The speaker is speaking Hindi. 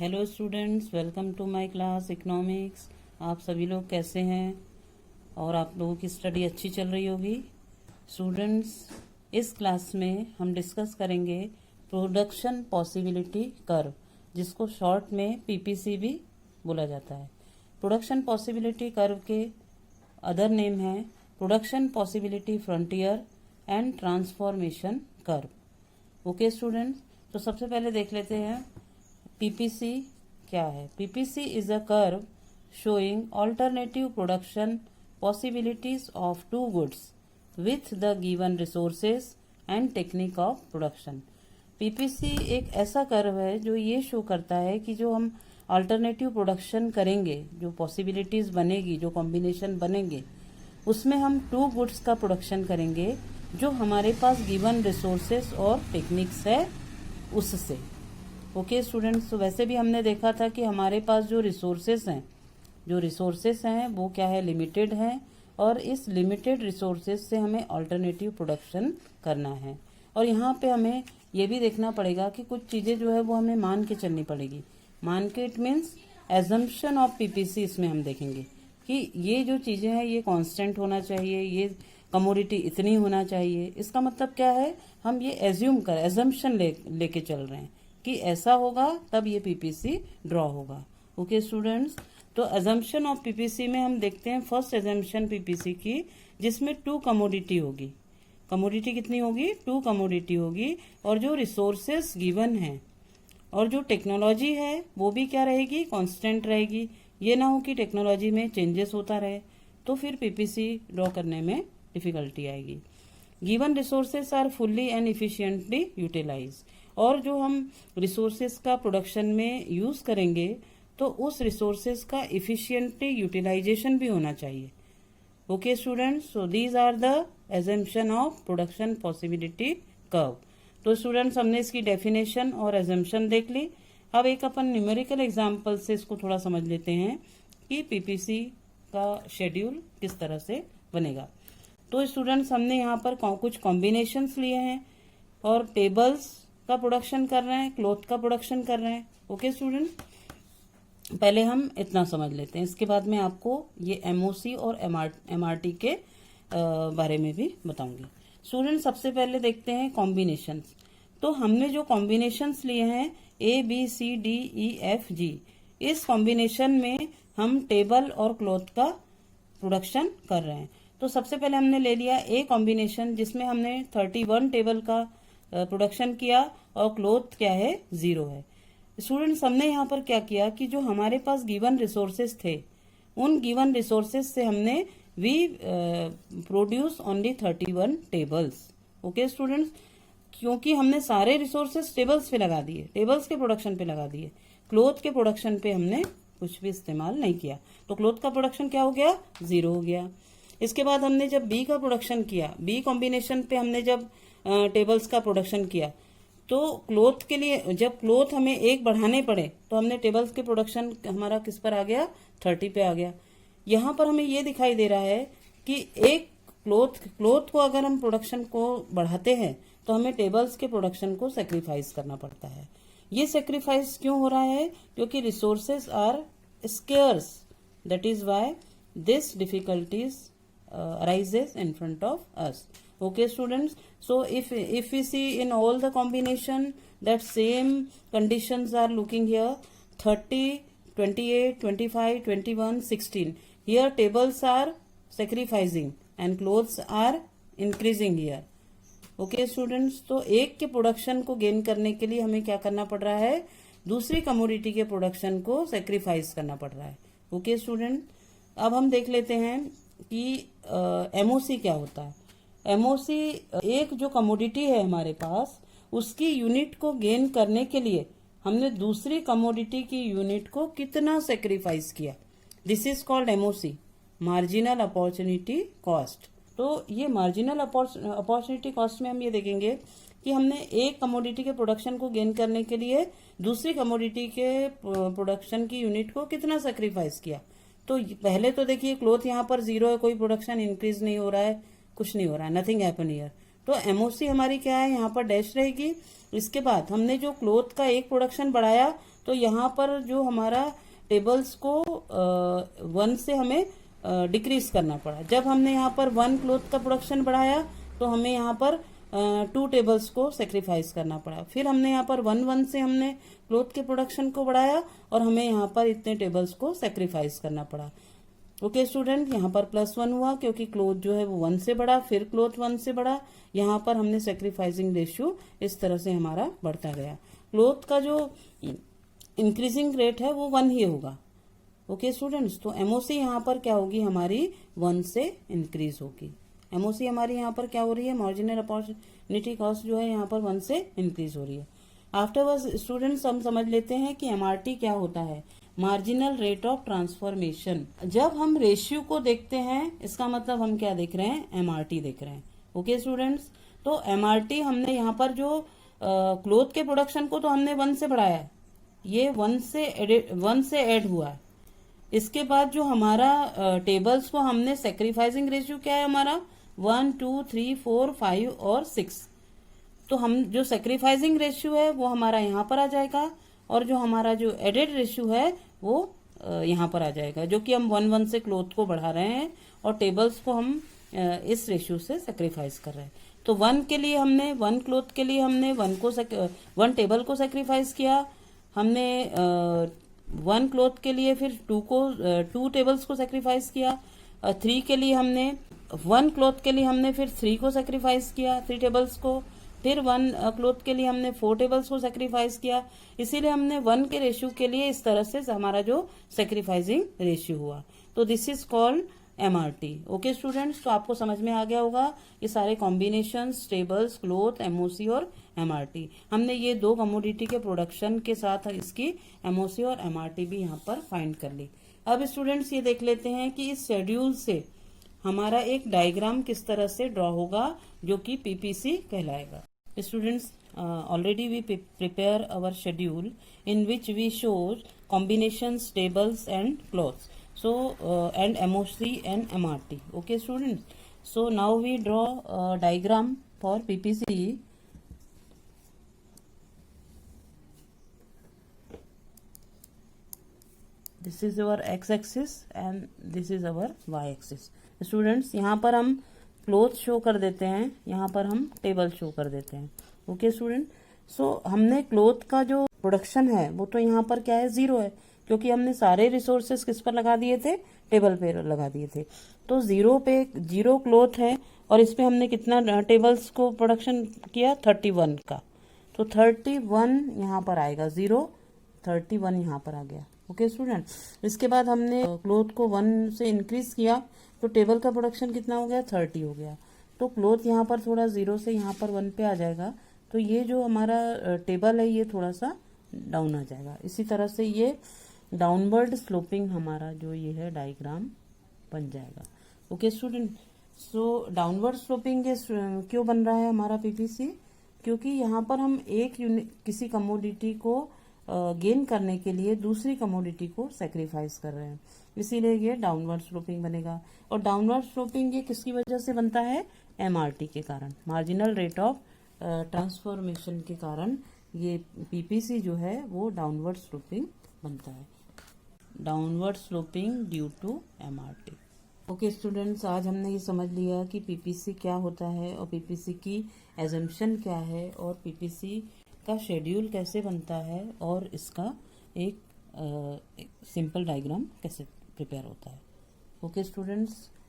Hello students, welcome to my class economics. आप सभी लोग कैसे हैं और आप लोगों की स्टडी अच्छी चल रही होगी। स्टूडेंट्स, इस क्लास में हम डिस्कस करेंगे प्रोडक्शन पॉसिबिलिटी कर्व, जिसको शॉर्ट में पीपीसी भी बोला जाता है। प्रोडक्शन पॉसिबिलिटी कर्व के अदर नेम है production possibility frontier and transformation curve. Okay students, तो सबसे पहले देख लेते हैं पीपीसी क्या है। PPC is a curve showing alternative production possibilities of two goods with the given resources and technique of production. PPC एक ऐसा कर्व है जो ये शो करता है कि जो हम अल्टरनेटिव प्रोडक्शन करेंगे, जो पॉसिबिलिटीज बनेगी, जो कॉम्बिनेशन बनेंगे, उसमें हम टू गुड्स का प्रोडक्शन करेंगे जो हमारे पास गिवन रिसोर्सेस और टेक्निक्स है उससे। ओके स्टूडेंट्स, तो वैसे भी हमने देखा था कि हमारे पास जो रिसोर्सेस हैं वो क्या है, लिमिटेड हैं, और इस लिमिटेड रिसोर्सेस से हमें अल्टरनेटिव प्रोडक्शन करना है। और यहाँ पे हमें ये भी देखना पड़ेगा कि कुछ चीज़ें जो है वो हमें मान के चलनी पड़ेगी। मान के it means assumption of PPC. इसमें हम देखेंगे कि ये जो चीज़ें हैं ये कांस्टेंट होना चाहिए, ये कमोडिटी इतनी होना चाहिए। इसका मतलब क्या है, हम ये एजम्पशन लेके चल रहे हैं कि ऐसा होगा तब ये पीपीसी ड्रॉ होगा। ओके स्टूडेंट्स, तो एजम्पशन ऑफ पीपीसी में हम देखते हैं फर्स्ट एजम्पशन पीपीसी की, जिसमें टू कमोडिटी होगी। कमोडिटी कितनी होगी, टू कमोडिटी होगी, और जो रिसोर्सेस गिवन है और जो टेक्नोलॉजी है वो भी क्या रहेगी, कांस्टेंट रहेगी। ये ना हो कि टेक्नोलॉजी में चेंजेस होता रहे, तो फिर पीपीसी ड्रॉ करने में डिफिकल्टी आएगी। Given resources are fully and efficiently utilise, और जो हम रिसोर्सेस का प्रोडक्शन में यूज करेंगे तो उस रिसोर्सेस का इफिशियंटली यूटिलाइजेशन भी होना चाहिए। Okay students, so these are the assumption of production possibility curve. तो स्टूडेंट्स, हमने इसकी डेफिनेशन और एजम्पशन देख ली। अब एक अपन न्यूमेरिकल एग्जाम्पल से इसको थोड़ा समझ लेते हैं कि पीपीसी का शेड्यूल किस तरह से बनेगा। तो स्टूडेंट्स, हमने यहाँ पर कुछ कॉम्बिनेशंस लिए हैं और टेबल्स का प्रोडक्शन कर रहे हैं, क्लॉथ का प्रोडक्शन कर रहे हैं। ओके स्टूडेंट, पहले हम इतना समझ लेते हैं, इसके बाद में आपको ये एमओसी और एमआरटी के बारे में भी बताऊंगी। स्टूडेंट, सबसे पहले देखते हैं कॉम्बिनेशंस। तो हमने जो कॉम्बिनेशंस लिए हैं ABCDEFG, इस कॉम्बिनेशन में हम टेबल और क्लॉथ का प्रोडक्शन कर रहे हैं। तो सबसे पहले हमने ले लिया ए कॉम्बिनेशन, जिसमें हमने 31 टेबल का प्रोडक्शन किया और क्लॉथ क्या है, 0 है। स्टूडेंट्स, हमने यहाँ पर क्या किया कि जो हमारे पास गिवन रिसोर्सेस थे, उन गिवन रिसोर्सेस से हमने we produce only 31 tables. Okay students, क्योंकि हमने सारे रिसोर्सेस टेबल्स पे लगा दिए, टेबल्स के प्रोडक्शन पे लगा दिए, क्लॉथ के प्रोडक्शन पे हमने कुछ भी इस्तेमाल नहीं किया, तो क्लॉथ का प्रोडक्शन क्या हो गया, 0 हो गया। इसके बाद हमने जब बी का प्रोडक्शन किया, बी कॉम्बिनेशन पे हमने जब टेबल्स का प्रोडक्शन किया, तो क्लॉथ के लिए जब क्लॉथ हमें एक बढ़ाने पड़े तो हमने टेबल्स के प्रोडक्शन हमारा किस पर आ गया, 30 पे आ गया। यहाँ पर हमें ये दिखाई दे रहा है कि एक क्लॉथ को अगर हम प्रोडक्शन को बढ़ाते हैं तो हमें टेबल्स के प्रोडक्शन को सेक्रीफाइस करना पड़ता है। ये सेक्रीफाइस क्यों हो रहा है, क्योंकि resources are scarce, that is why this difficulties arises in front of us. Okay students, so if we see in all the combination that same conditions are looking here, 30, 28, 25, 21, 16, here tables are sacrificing and clothes are increasing here. Okay students, तो एक के प्रोडक्शन को गेन करने के लिए हमें क्या करना पड़ रहा है, दूसरी कमोडिटी के प्रोडक्शन को सेक्रीफाइस करना पड़ रहा है। ओके स्टूडेंट, अब हम देख लेते हैं कि एमओसी क्या होता है। एमओसी एक जो कमोडिटी है हमारे पास, उसकी यूनिट को गेन करने के लिए हमने दूसरी कमोडिटी की यूनिट को कितना सेक्रीफाइस किया, this is called MOC, marginal opportunity cost. तो ये मार्जिनल अपॉर्चुनिटी कॉस्ट में हम ये देखेंगे कि हमने एक कमोडिटी के प्रोडक्शन को गेन करने के लिए दूसरी कमोडिटी के प्रोडक्शन की यूनिट को कितना सेक्रीफाइस किया। तो पहले तो देखिए क्लॉथ यहाँ पर 0 है, कोई प्रोडक्शन इंक्रीज नहीं हो रहा है, कुछ नहीं हो रहा है, नथिंग हैपन हियर। तो एमओसी हमारी क्या है, यहाँ पर डैश रहेगी। इसके बाद हमने जो क्लॉथ का एक प्रोडक्शन बढ़ाया तो यहाँ पर जो हमारा टेबल्स को 1 से हमें डिक्रीज करना पड़ा। जब हमने यहाँ पर 1 क्लोथ का प्रोडक्शन बढ़ाया तो हमें यहाँ पर 2 टेबल्स को सेक्रीफाइस करना पड़ा। फिर हमने यहाँ पर 1 से हमने क्लोथ के प्रोडक्शन को बढ़ाया और हमें यहाँ पर इतने टेबल्स को सेक्रीफाइस करना पड़ा। ओके स्टूडेंट, यहाँ पर +1 हुआ क्योंकि क्लोथ जो है वो 1 से बढ़ा, फिर क्लोथ 1 से बढ़ा। यहाँ पर हमने सेक्रीफाइसिंग रेशियो इस तरह से हमारा बढ़ता गया। क्लोथ का जो इंक्रीजिंग रेट है वो 1 ही होगा। ओके स्टूडेंट्स, तो एमओसी यहाँ पर क्या होगी, हमारी 1 से इंक्रीज होगी। एमओसी हमारी यहाँ पर क्या हो रही है, मार्जिनल अपॉर्चुनिटी कॉस्ट जो है यहाँ पर 1 से इंक्रीज हो रही है। आफ्टरवर्ड्स स्टूडेंट्स हम समझ लेते हैं कि एमआरटी क्या होता है, मार्जिनल रेट ऑफ ट्रांसफॉर्मेशन। जब हम रेशियो को देखते हैं इसका मतलब हम क्या देख रहे हैं, एमआरटी देख रहे हैं। ओके स्टूडेंट्स, तो एमआरटी हमने यहाँ पर जो क्लोथ के प्रोडक्शन को तो हमने 1 से बढ़ाया है, ये 1 से ऐड हुआ है। इसके बाद जो हमारा टेबल्स को हमने सेक्रीफाइसिंग रेशियो क्या है हमारा 1, 2, 3, 4, 5 और 6। तो हम जो सेक्रीफाइसिंग रेशियो है वो हमारा यहाँ पर आ जाएगा और जो हमारा जो एडेड रेशियो है वो यहाँ पर आ जाएगा, जो कि हम 1 से क्लोथ को बढ़ा रहे हैं और टेबल्स को हम इस रेशियो से सेक्रीफाइस कर रहे हैं। तो 1 के लिए हमने 1 क्लोथ के लिए हमने 1 टेबल को सेक्रीफाइस किया, हमने 1 क्लोथ के लिए फिर 2 टेबल्स को सेक्रीफाइस किया। 3 के लिए हमने 1 क्लोथ के लिए हमने फिर 3 को सेक्रीफाइस किया, 3 टेबल्स को। फिर 1 क्लोथ के लिए हमने 4 टेबल्स को सेक्रीफाइस किया। इसीलिए हमने 1 के रेशियो के लिए इस तरह से हमारा जो सेक्रीफाइसिंग रेशियो हुआ, तो this is called MRT. Okay students, तो आपको समझ में आ गया होगा ये सारे कॉम्बिनेशंस, टेबल्स, क्लोथ, एमओसी और एमआरटी। हमने ये 2 कमोडिटी के प्रोडक्शन के साथ इसकी एमओसी और एमआरटी भी यहाँ पर फाइंड कर ली। अब स्टूडेंट्स ये देख लेते हैं कि इस शेड्यूल से हमारा एक डायग्राम किस तरह से ड्रॉ होगा जो कि पीपीसी कहलाएगा। Students, already we prepare our schedule in which we show combinations, tables and cloths. So, and MOC and MRT. Okay, students. So now we draw a diagram for PPC. This is our x-axis and this is our y-axis. Students, यहाँ पर हम क्लोथ शो कर देते हैं, यहाँ पर हम टेबल शो कर देते हैं। ओके स्टूडेंट, सो हमने क्लोथ का जो प्रोडक्शन है वो तो यहाँ पर क्या है, 0 है, क्योंकि हमने सारे रिसोर्सेस किस पर लगा दिए थे, टेबल पे लगा दिए थे। तो 0 क्लोथ है और इस पे हमने कितना टेबल्स को प्रोडक्शन किया, 31 का। तो 31 यहाँ पर आएगा, 31 यहाँ पर आ गया। ओके स्टूडेंट, इसके बाद हमने क्लोथ को 1 से इंक्रीज किया तो टेबल का प्रोडक्शन कितना हो गया, 30 हो गया। तो क्लोथ यहाँ पर थोड़ा 0 से यहाँ पर 1 पे आ जाएगा, तो ये जो हमारा टेबल है ये थोड़ा सा डाउन आ जाएगा। इसी तरह से ये डाउनवर्ड स्लोपिंग हमारा जो ये है डायग्राम बन जाएगा। ओके स्टूडेंट, सो डाउनवर्ड स्लोपिंग क्यों बन रहा है हमारा पीपीसी, क्योंकि यहाँ पर हम किसी कमोडिटी को गेन करने के लिए दूसरी कमोडिटी को सेक्रीफाइस कर रहे हैं, इसीलिए ये डाउनवर्ड स्लोपिंग बनेगा। और डाउनवर्ड स्लोपिंग ये किसकी वजह से बनता है, एमआरटी के कारण, मार्जिनल रेट ऑफ ट्रांसफॉर्मेशन के कारण ये पीपीसी जो है वो डाउनवर्ड स्लोपिंग बनता है, downward sloping due to MRT. Okay students, आज हमने ये समझ लिया कि पीपीसी क्या होता है और पीपीसी की एजम्पशन क्या है और पीपीसी का शेड्यूल कैसे बनता है और इसका एक सिंपल डायग्राम कैसे प्रिपेयर होता है। Okay students,